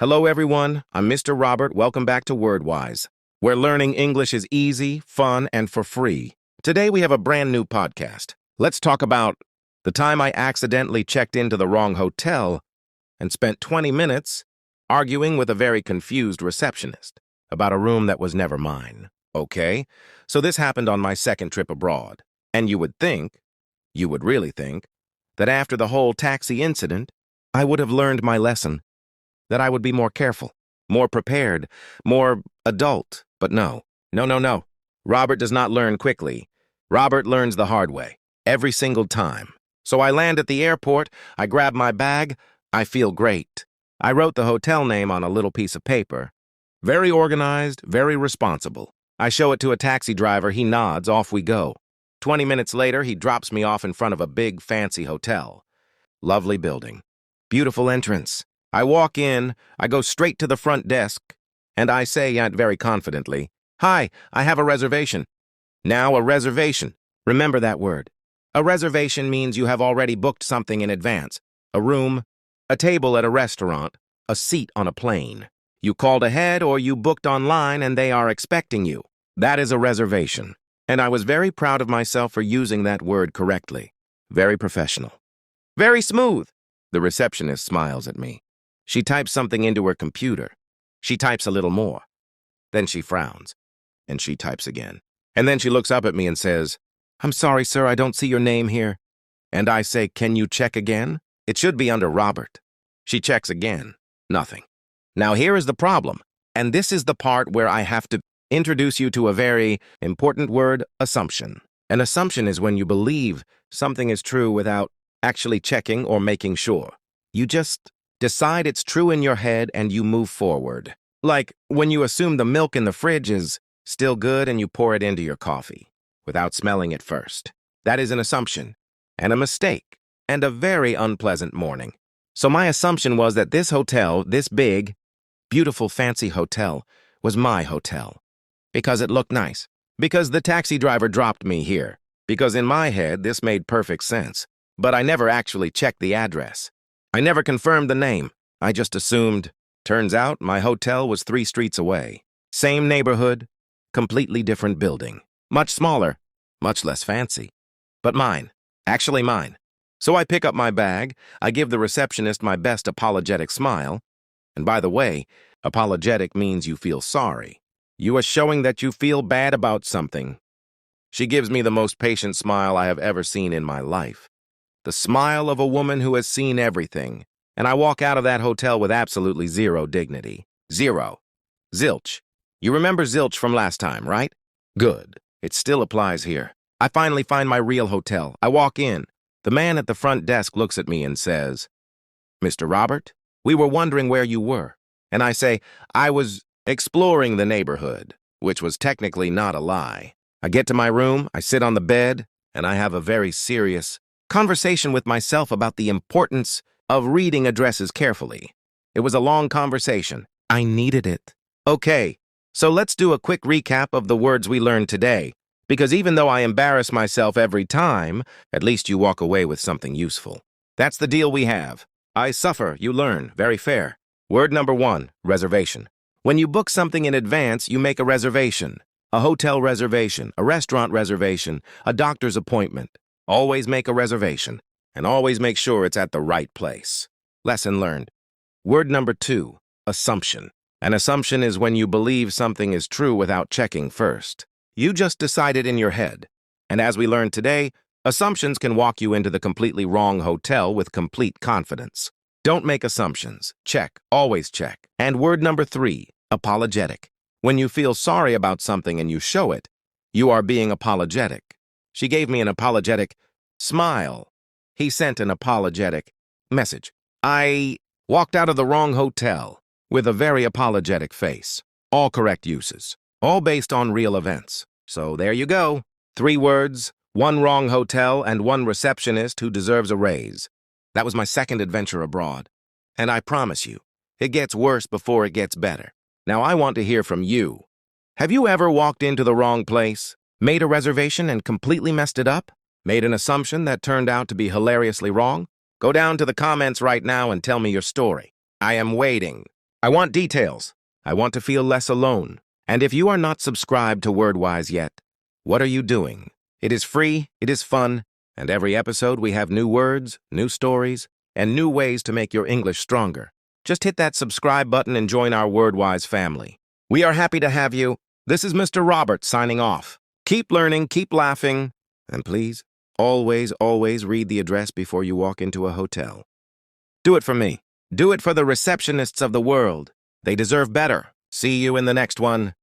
Hello, everyone. I'm Mr. Robert. Welcome back to WordWise, where learning English is easy, fun, and for free. Today, we have a brand new podcast. Let's talk about the time I accidentally checked into the wrong hotel and spent 20 minutes arguing with a very confused receptionist about a room that was never mine. Okay, so this happened on my second trip abroad. And you would really think, that after the whole taxi incident, I would have learned my lesson, that I would be more careful, more prepared, more adult. But no. Robert does not learn quickly. Robert learns the hard way, every single time. So I land at the airport, I grab my bag, I feel great. I wrote the hotel name on a little piece of paper. Very organized, very responsible. I show it to a taxi driver, he nods, off we go. 20 minutes later, he drops me off in front of a big, fancy hotel. Lovely building. Beautiful entrance. I walk in, I go straight to the front desk, and I say very confidently, "Hi, I have a reservation." Now, a reservation. Remember that word. A reservation means you have already booked something in advance. A room, a table at a restaurant, a seat on a plane. You called ahead or you booked online and they are expecting you. That is a reservation. And I was very proud of myself for using that word correctly. Very professional. Very smooth. The receptionist smiles at me. She types something into her computer. She types a little more. Then she frowns. And she types again. And then she looks up at me and says, "I'm sorry, sir, I don't see your name here." And I say, "Can you check again? It should be under Robert." She checks again. Nothing. Now here is the problem. And this is the part where I have to introduce you to a very important word, assumption. An assumption is when you believe something is true without actually checking or making sure. You just decide it's true in your head and you move forward. Like when you assume the milk in the fridge is still good and you pour it into your coffee without smelling it first. That is an assumption and a mistake and a very unpleasant morning. So my assumption was that this hotel, this big, beautiful, fancy hotel, was my hotel. Because it looked nice. Because the taxi driver dropped me here. Because in my head, this made perfect sense. But I never actually checked the address. I never confirmed the name. I just assumed. Turns out, my hotel was 3 streets away. Same neighborhood, completely different building. Much smaller, much less fancy. But mine. Actually mine. So I pick up my bag, I give the receptionist my best apologetic smile. And by the way, apologetic means you feel sorry. You are showing that you feel bad about something. She gives me the most patient smile I have ever seen in my life. The smile of a woman who has seen everything. And I walk out of that hotel with absolutely zero dignity. Zero. Zilch. You remember zilch from last time, right? Good. It still applies here. I finally find my real hotel. I walk in. The man at the front desk looks at me and says, "Mr. Robert, we were wondering where you were." And I say, "I was exploring the neighborhood," which was technically not a lie. I get to my room, I sit on the bed, and I have a very serious conversation with myself about the importance of reading addresses carefully. It was a long conversation. I needed it. Okay, so let's do a quick recap of the words we learned today, because even though I embarrass myself every time, at least you walk away with something useful. That's the deal we have. I suffer, you learn. Very fair. Word number 1, reservation. When you book something in advance, you make a reservation. A hotel reservation, a restaurant reservation, a doctor's appointment. Always make a reservation, and always make sure it's at the right place. Lesson learned. Word number 2, assumption. An assumption is when you believe something is true without checking first. You just decide it in your head. And as we learned today, assumptions can walk you into the completely wrong hotel with complete confidence. Don't make assumptions. Check. Always check. And word number 3, apologetic. When you feel sorry about something and you show it, you are being apologetic. She gave me an apologetic smile. He sent an apologetic message. I walked out of the wrong hotel with a very apologetic face. All correct uses. All based on real events. So there you go. 3 words, 1 wrong hotel, and 1 receptionist who deserves a raise. That was my second adventure abroad. And I promise you, it gets worse before it gets better. Now I want to hear from you. Have you ever walked into the wrong place, made a reservation and completely messed it up? Made an assumption that turned out to be hilariously wrong? Go down to the comments right now and tell me your story. I am waiting. I want details. I want to feel less alone. And if you are not subscribed to WordWise yet, what are you doing? It is free, it is fun, and every episode we have new words, new stories, and new ways to make your English stronger. Just hit that subscribe button and join our WordWise family. We are happy to have you. This is Mr. Robert signing off. Keep learning, keep laughing, and please, always, always read the address before you walk into a hotel. Do it for me. Do it for the receptionists of the world. They deserve better. See you in the next one.